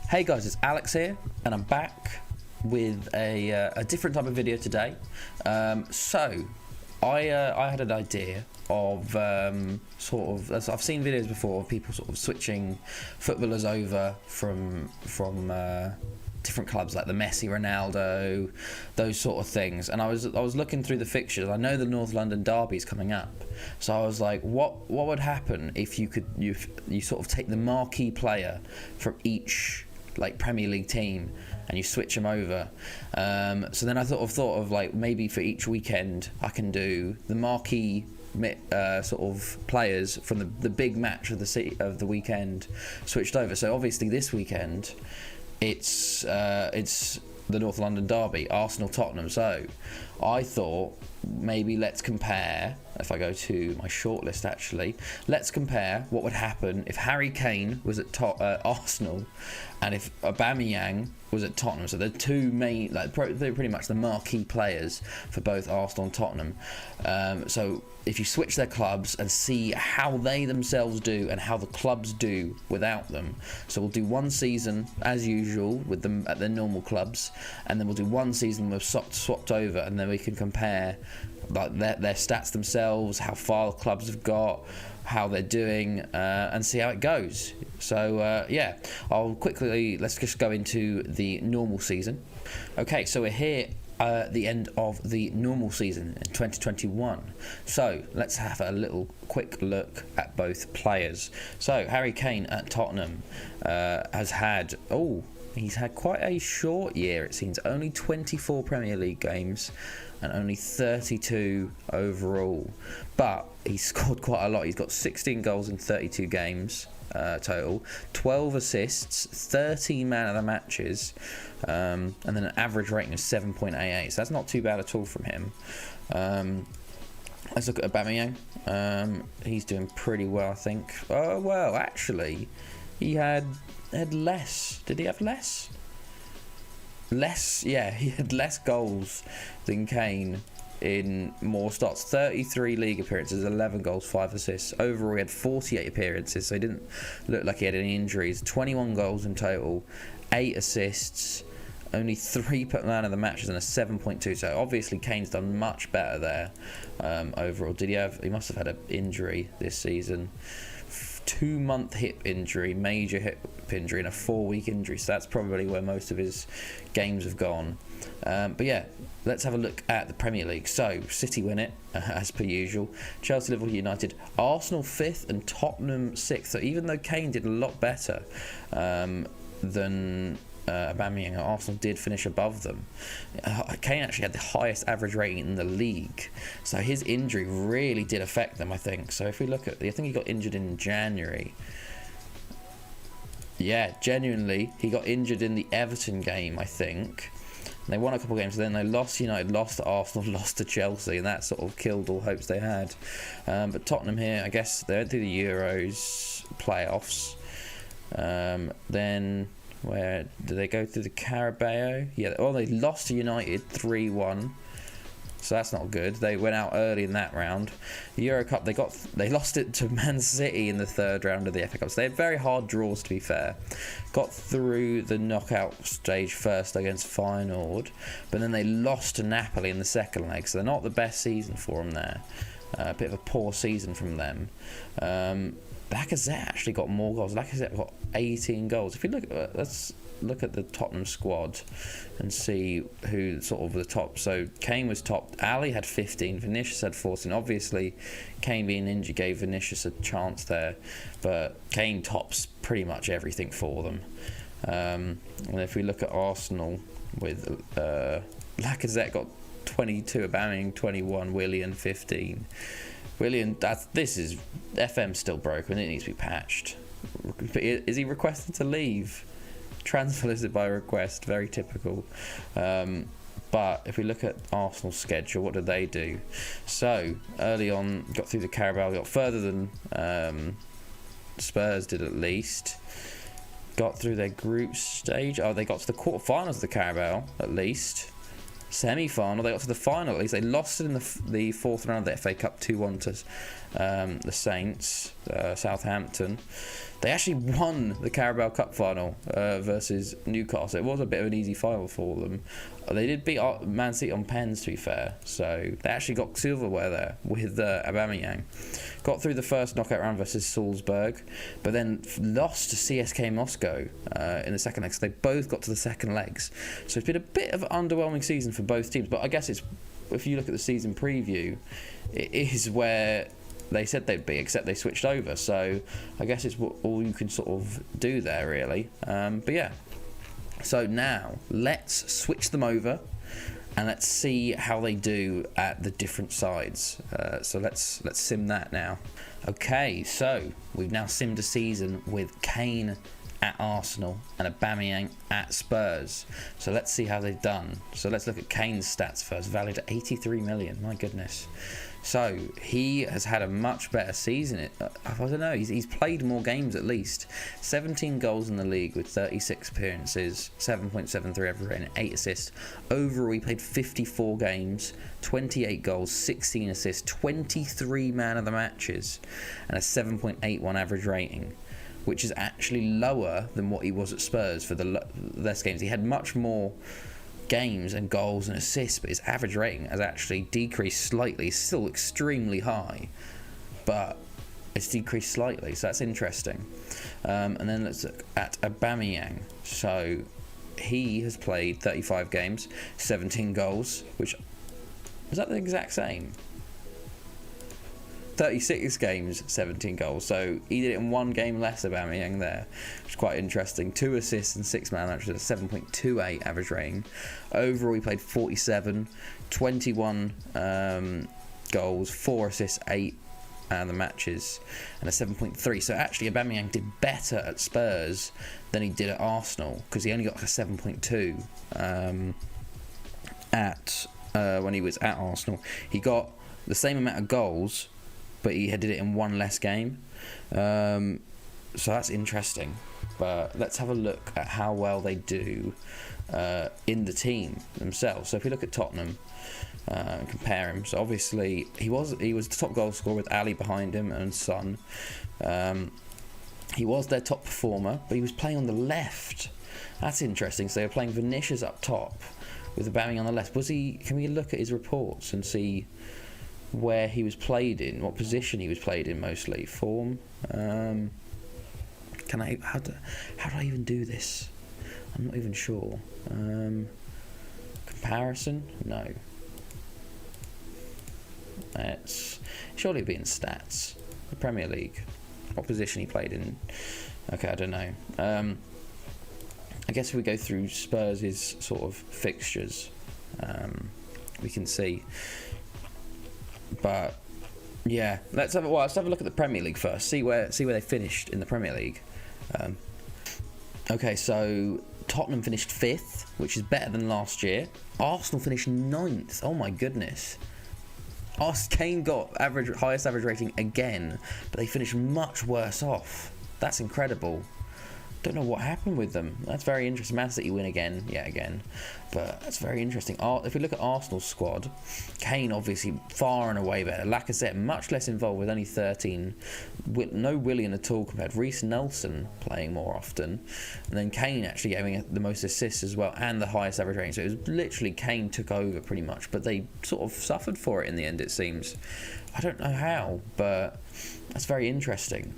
Hey guys, it's Alex here, and I'm back with a different type of video today. So I had an idea of I've seen videos before of people sort of switching footballers over from different clubs like the Messi, Ronaldo, those sort of things. And I was looking through the fixtures. I know the North London derby is coming up, so I was like, what would happen if you sort of take the marquee player from each like Premier League team and you switch them over. So then I thought of like maybe for each weekend I can do the marquee sort of players from the big match of the weekend switched over. So obviously this weekend it's the North London derby, Arsenal Tottenham. So I thought maybe let's compare. If I go to my shortlist, actually, let's compare what would happen if Harry Kane was at Arsenal and if Aubameyang was at Tottenham. So they're two main, they're pretty much the marquee players for both Arsenal and Tottenham. So if you switch their clubs and see how they themselves do and how the clubs do without them. So we'll do one season as usual with them at their normal clubs, and then we'll do one season we've swapped over, and then we can compare like their stats themselves, how far the clubs have got, how they're doing, and see how it goes. So yeah, let's just go into the normal season. Okay, so we're here at the end of the normal season in 2021. So let's have a quick look at both players. So Harry Kane at Tottenham he's had quite a short year, it seems. Only 24 Premier League games and only 32 overall. But he's scored quite a lot. He's got 16 goals in 32 games total, 12 assists, 13 man of the matches, and then an average rating of 7.88. So that's not too bad at all from him. Let's look at Aubameyang. He's doing pretty well, I think. Oh, well, actually, he had less. Did he have less? Yeah, he had less goals than Kane in more starts. 33 league appearances, 11 goals, 5 assists. Overall, he had 48 appearances, so he didn't look like he had any injuries. 21 goals in total, 8 assists, only 3 man of the matches, and a 7.2. So obviously, Kane's done much better there overall. He must have had an injury this season. 2-month hip injury, major hip injury, and a 4-week injury. So that's probably where most of his games have gone. But yeah, let's have a look at the Premier League. So City win it as per usual. Chelsea, Liverpool, United, Arsenal 5th and Tottenham 6th. So even though Kane did a lot better than Aubameyang, Arsenal did finish above them. Kane actually had the highest average rating in the league, so his injury really did affect them, I think. So if we look at, I think he got injured in January. Yeah, genuinely, he got injured in the Everton game, I think. They won a couple of games, then they lost to United, lost to Arsenal, lost to Chelsea, and that sort of killed all hopes they had. But Tottenham here, I guess they went through the Euros playoffs. Then where did they go through the Carabao? Yeah, they lost to United 3-1. So that's not good. They went out early in that round. The Euro Cup, they lost it to Man City in the 3rd round of the FA Cup. So they had very hard draws, to be fair. Got through the knockout stage first against Feyenoord, but then they lost to Napoli in the 2nd leg. So they're not the best season for them there. A bit of a poor season from them. Lacazette actually got more goals. Lacazette got 18 goals. If you let's look at the Tottenham squad and see who sort of the top. So Kane was top. Ali had 15. Vinicius had 14. Obviously, Kane being injured gave Vinicius a chance there, but Kane tops pretty much everything for them. And if we look at Arsenal, with Lacazette got 22, Aubameyang 21, Willian 15. Willian, this is FM still broken. It needs to be patched. Is he requested to leave? Transfer listed by request, very typical. But if we look at Arsenal's schedule, what did they do? So early on, got through the Carabao, got further than Spurs did at least. Got through their group stage. Oh, they got to the quarterfinals of the Carabao at least. Semi-final, they got to the final at least. They lost it in the 4th round of the FA Cup 2-1 to the Saints, Southampton. They actually won the Carabao Cup final versus Newcastle. It was a bit of an easy final for them. They did beat Man City on pens, to be fair. So they actually got silverware there with Aubameyang. Got through the first knockout round versus Salzburg, but then lost to CSK Moscow in the second leg. So they both got to the second legs. So it's been a bit of an underwhelming season for both teams. But I guess if you look at the season preview, it is where they said they'd be, except they switched over. So I guess it's all you can sort of do there, really. But yeah. So now let's switch them over and let's see how they do at the different sides. So let's sim that now. Okay, so we've now simmed a season with Kane at Arsenal and Aubameyang at Spurs. So let's see how they've done. So let's look at Kane's stats first. Valued at 83 million. My goodness. So he has had a much better season. I don't know. He's played more games at least. 17 goals in the league with 36 appearances, 7.73 average rating, 8 assists. Overall, he played 54 games, 28 goals, 16 assists, 23 man of the matches, and a 7.81 average rating, which is actually lower than what he was at Spurs for the less games. He had much more games and goals and assists, but his average rating has actually decreased slightly. It's still extremely high, but it's decreased slightly, so that's interesting. And then let's look at Aubameyang. So he has played 35 games, 17 goals, which is that the exact same? 36 games, 17 goals. So he did it in one game less, Aubameyang there, which is quite interesting. 2 assists and 6 man matches, a 7.28 average rating. Overall, he played 47, 21 goals, 4 assists, 8 the matches, and a 7.3. So actually, Aubameyang did better at Spurs than he did at Arsenal, because he only got like a 7.2 when he was at Arsenal. He got the same amount of goals, but he did it in one less game. So that's interesting. But let's have a look at how well they do in the team themselves. So if we look at Tottenham and compare him, so obviously he was the top goal scorer with Ali behind him and Son. He was their top performer, but he was playing on the left. That's interesting. So they were playing Vinicius up top with Aubameyang on the left. Can we look at his reports and see where he was played in, what position he was played in mostly? Form. How do I even do this? I'm not even sure. Comparison? No. Surely it'd be in stats. The Premier League. What position he played in? Okay, I don't know. I guess if we go through Spurs' sort of fixtures, we can see. But yeah, let's have a look at the Premier League first. See where they finished in the Premier League. Okay, so Tottenham finished 5th, which is better than last year. Arsenal finished 9th. Oh my goodness. Kane got highest average rating again, but they finished much worse off. That's incredible. Don't know what happened with them. That's very interesting. Man City win again, yet again. But that's very interesting. If we look at Arsenal's squad, Kane obviously far and away better. Lacazette much less involved with only 13. No Willian at all compared. Reece Nelson playing more often. And then Kane actually getting the most assists as well and the highest average rating. So it was literally Kane took over pretty much. But they sort of suffered for it in the end, it seems. I don't know how, but that's very interesting.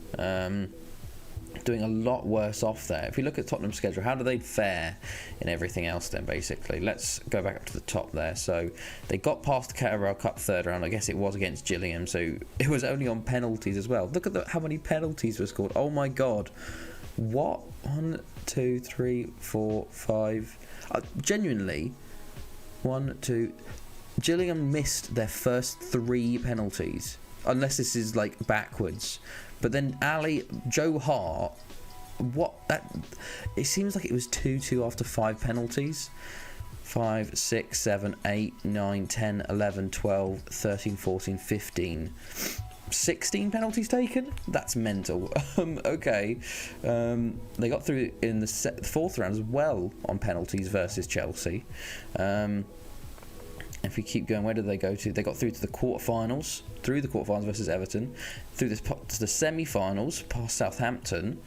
Doing a lot worse off there. If we look at Tottenham's schedule, how do they fare in everything else then, basically? Let's go back up to the top there. So they got past the Carabao Cup third round. I guess it was against Gillingham, so it was only on penalties as well. Look at how many penalties were scored. Oh my god. What? 1, 2, 3, 4, 5. Genuinely, 1, 2. Gillingham missed their first 3 penalties. Unless this is like backwards. But then Joe Hart, it seems like it was 2-2 after 5 penalties. 5, 6, 7, 8, 9, 10, 11, 12, 13, 14, 15. 16 penalties taken? That's mental. Okay. They got through in the 4th round as well on penalties versus Chelsea. If we keep going, where did they go to? They got through to the quarterfinals, versus Everton, through to the semi-finals past Southampton.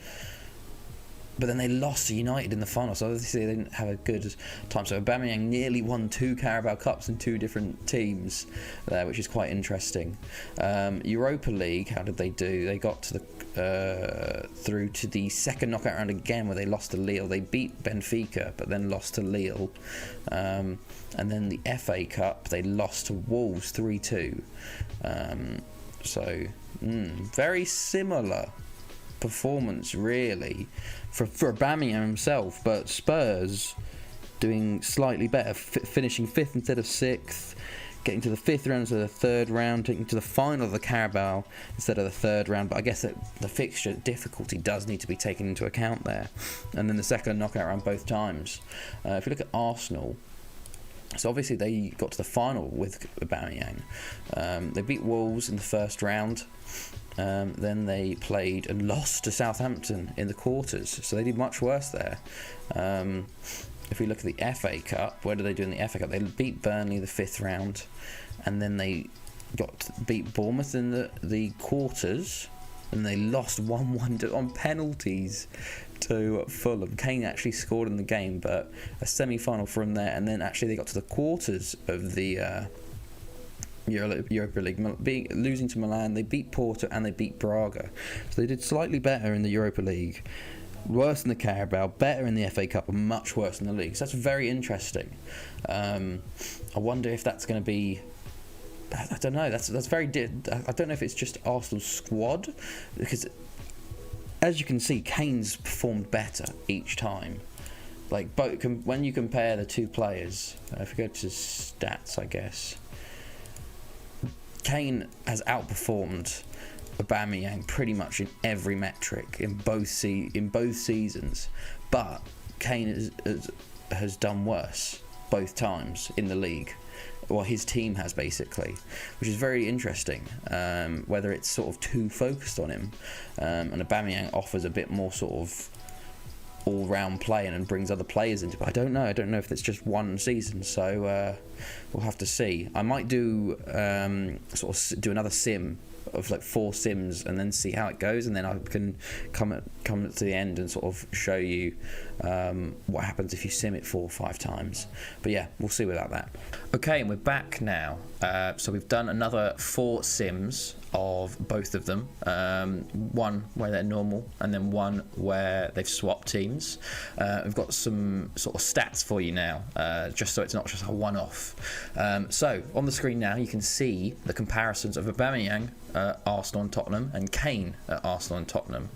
But then they lost to United in the final, so obviously they didn't have a good time. So Aubameyang nearly won 2 Carabao Cups in 2 different teams there, which is quite interesting. Europa League, how did they do? They got to the through to the second knockout round again, where they lost to Lille. They beat Benfica, but then lost to Lille. And then the FA Cup, they lost to Wolves 3-2. Very similar performance really for Aubameyang himself, but Spurs doing slightly better, finishing 5th instead of 6th, getting to the 5th round instead of the 3rd round, taking to the final of the Carabao instead of the 3rd round. But I guess that the fixture difficulty does need to be taken into account there. And then the second knockout round both times. If you look at Arsenal, so obviously they got to the final with Aubameyang. They beat Wolves in the first round. Then they played and lost to Southampton in the quarters, so they did much worse there. If we look at the FA Cup, where did they do in the FA Cup? They beat Burnley the 5th round, and then they beat Bournemouth in the quarters, and they lost 1-1 on penalties to Fulham. Kane actually scored in the game, but a semi-final from there, and then actually they got to the quarters of the Europa League, losing to Milan. They beat Porto and they beat Braga, so they did slightly better in the Europa League, worse in the Carabao, better in the FA Cup, and much worse in the league. So that's very interesting. I wonder if that's going to be, I don't know, that's very I don't know if it's just Arsenal's squad, because as you can see, Kane's performed better each time. Like, when you compare the 2 players, if we go to stats, I guess, Kane has outperformed Aubameyang pretty much in every metric in both seasons, but Kane has done worse both times in the league. Well, his team has, basically, which is very interesting. Whether it's sort of too focused on him, and Aubameyang offers a bit more sort of all-round play and brings other players into it. I don't know if it's just one season, so we'll have to see. I might do do another sim of like 4 sims and then see how it goes, and then I can come to the end and sort of show you what happens if you sim it 4 or 5 times. But yeah, we'll see about that. Okay, and we're back now. So we've done another 4 sims of both of them, one where they're normal and then one where they've swapped teams. We've got some sort of stats for you now, just so it's not just a one-off. So on the screen now you can see the comparisons of Aubameyang at Arsenal and Tottenham and Kane at Arsenal and Tottenham.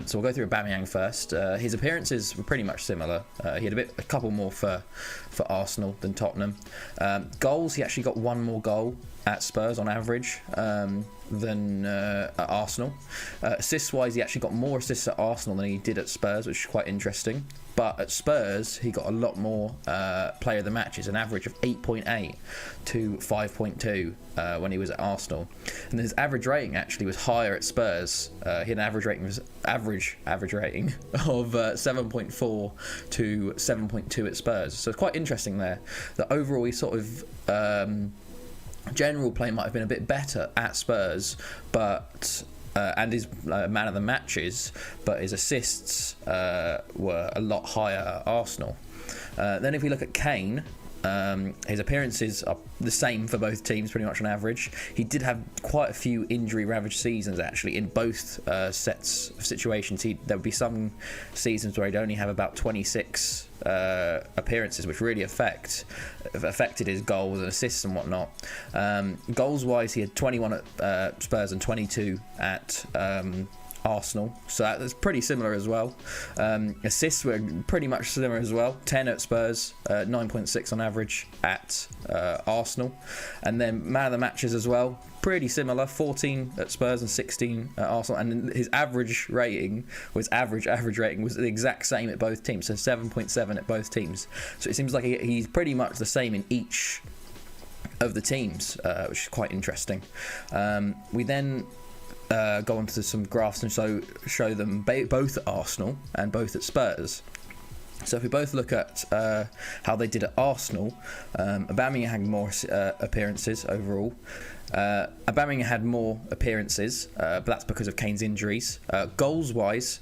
So we'll go through Aubameyang first. His appearances were pretty much similar. He had a couple more for Arsenal than Tottenham. Goals, he actually got 1 more goal at Spurs on average than at Arsenal. Assists-wise, he actually got more assists at Arsenal than he did at Spurs, which is quite interesting. But at Spurs, he got a lot more player of the matches, an average of 8.8 to 5.2 when he was at Arsenal. And his average rating actually was higher at Spurs. He had an average rating of 7.4 to 7.2 at Spurs. So it's quite interesting there. That overall, he sort of general play might have been a bit better at Spurs, but and his man of the matches, but his assists were a lot higher at Arsenal. Then if we look at Kane, his appearances are the same for both teams pretty much on average. He did have quite a few injury ravaged seasons actually in both sets of situations. There would be some seasons where he'd only have about 26 appearances, which really affected his goals and assists and whatnot. Goals wise, he had 21 at Spurs and 22 at Arsenal, so that's pretty similar as well. Assists were pretty much similar as well. 10 at Spurs, 9.6 on average at Arsenal, and then man of the matches as well, pretty similar. 14 at Spurs and 16 at Arsenal, and his average rating was average rating was the exact same at both teams, so 7.7 at both teams. So it seems like he's pretty much the same in each of the teams, which is quite interesting. We then go on to some graphs and show them both at Arsenal and both at Spurs. So if we both look at how they did at Arsenal, Aubameyang had more appearances overall. Aubameyang had more appearances, but that's because of Kane's injuries. Goals-wise,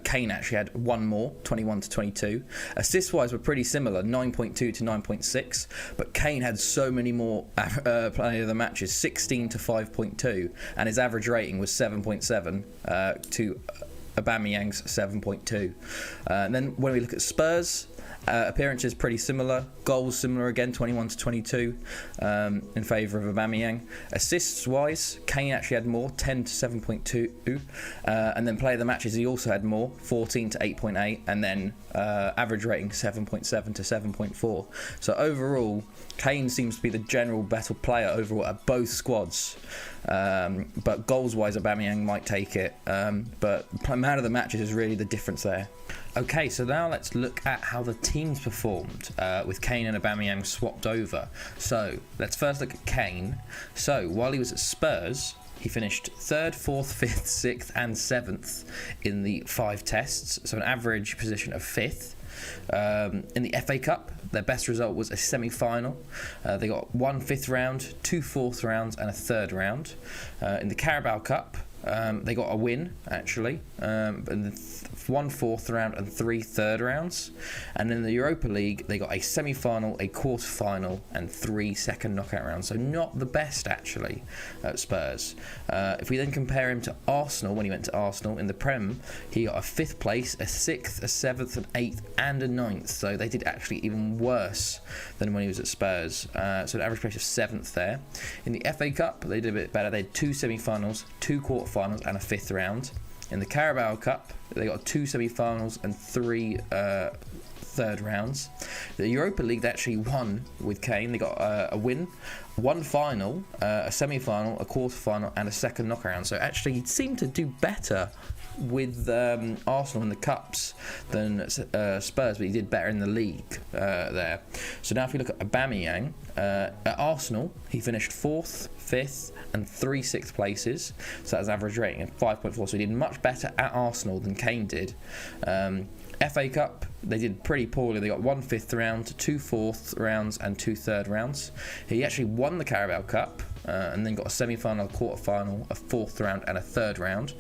Kane actually had one more, 21 to 22. Assists-wise were pretty similar, 9.2 to 9.6, but Kane had so many more player of the matches, 16 to 5.2, and his average rating was 7.7 to Aubameyang's 7.2. And then when we look at Spurs, appearances pretty similar, goals similar again, 21 to 22 in favour of Aubameyang. Assists wise, Kane actually had more, 10 to 7.2, and then player of the matches he also had more, 14 to 8.8, and then average rating 7.7 to 7.4. So overall, Kane seems to be the general better player overall at both squads. But goals wise, Aubameyang might take it, but man of the matches is really the difference there. Okay, so now let's look at how the teams performed with Kane and Aubameyang swapped over. So let's first look at Kane. So while he was at Spurs, he finished 3rd, 4th, 5th, 6th and 7th in the 5 tests, so an average position of 5th. In the FA Cup, their best result was a semi-final. They got 1 5th round, 2 4th rounds and a 3rd round. In the Carabao Cup, they got a win, actually, and 1 4th round and 3 3rd rounds. And in the Europa League, they got a semi-final, a quarter-final and 3 second knockout rounds. So not the best, actually, at Spurs. If we then compare him to Arsenal, when he went to Arsenal in the Prem, he got a 5th place, a 6th, a 7th, an 8th and a 9th. So they did actually even worse than when he was at Spurs. So an average place of 7th there. In the FA Cup, they did a bit better. They had 2 semi-finals, 2 quarter-finals and a 5th round. In the Carabao Cup, they got 2 semi-finals and 3 third rounds. The Europa League, they actually won with Kane. They got a win, 1 final, a semi-final, a quarter-final and a second knockout round. So actually he seemed to do better with Arsenal in the Cups than Spurs, but he did better in the league there. So now if we look at Aubameyang, at Arsenal, he finished 4th, 5th and 3 6th places, so that's average rating of 5.4, so he did much better at Arsenal than Kane did. FA Cup, they did pretty poorly. They got 1 5th round, 2 4th rounds and 2 3rd rounds. He actually won the Carabao Cup and then got a semi-final, a quarter-final, a 4th round and a 3rd round.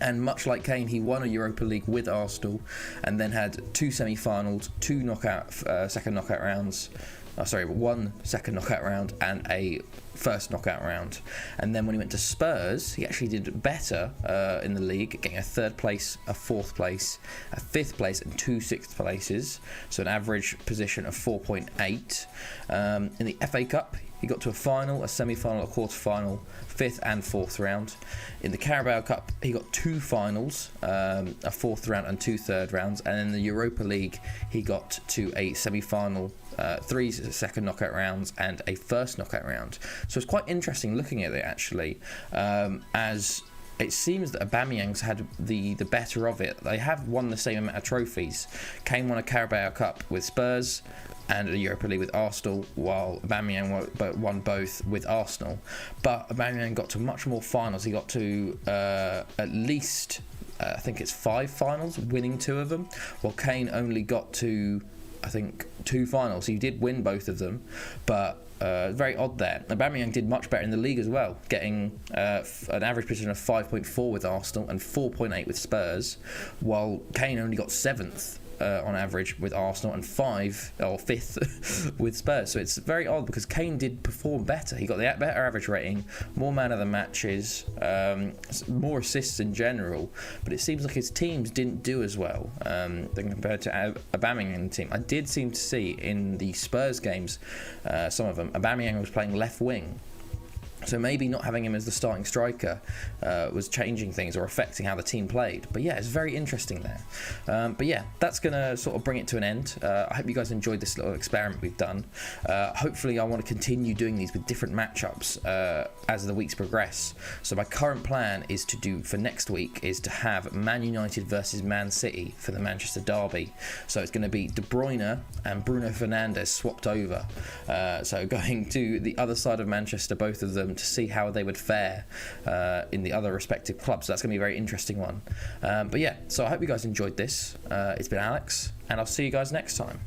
And much like Kane, he won a Europa League with Arsenal and then had 2 semi-finals, 2 second knockout rounds. 1 second knockout round and a first knockout round. And then when he went to Spurs, he actually did better in the league, getting a 3rd place, a 4th place, a 5th place and 2 6th places, so an average position of 4.8. In the FA Cup, he got to a final, a semi-final, a quarter-final, 5th and 4th round. In the Carabao Cup, he got 2 finals, a 4th round and 2 3rd rounds. And in the Europa League, he got to a semi-final, 3 second knockout rounds and a first knockout round. So it's quite interesting looking at it, actually, as it seems that Aubameyang's had the better of it. They have won the same amount of trophies. Kane won a Carabao Cup with Spurs and a Europa League with Arsenal, while Aubameyang won both with Arsenal. But Aubameyang got to much more finals. He got to at least, I think it's 5 finals, winning 2 of them, while Kane only got to, I think, 2 finals. He did win both of them, but very odd there. Aubameyang did much better in the league as well, getting an average position of 5.4 with Arsenal and 4.8 with Spurs, while Kane only got 7th on average with Arsenal and 5th with Spurs. So it's very odd because Kane did perform better. He got the better average rating, more man of the matches, more assists in general, but it seems like his teams didn't do as well than compared to Aubameyang's team. I did seem to see in the Spurs games, some of them, Aubameyang was playing left wing. So maybe not having him as the starting striker was changing things or affecting how the team played. But yeah, it's very interesting there. But yeah, that's going to sort of bring it to an end. I hope you guys enjoyed this little experiment we've done. Hopefully I want to continue doing these with different matchups as the weeks progress. So my current plan is to do, for next week, is to have Man United versus Man City for the Manchester derby. So it's going to be De Bruyne and Bruno Fernandes swapped over. So going to the other side of Manchester, both of them to see how they would fare in the other respective clubs. So that's going to be a very interesting one. But yeah, so I hope you guys enjoyed this. It's been Alex, and I'll see you guys next time.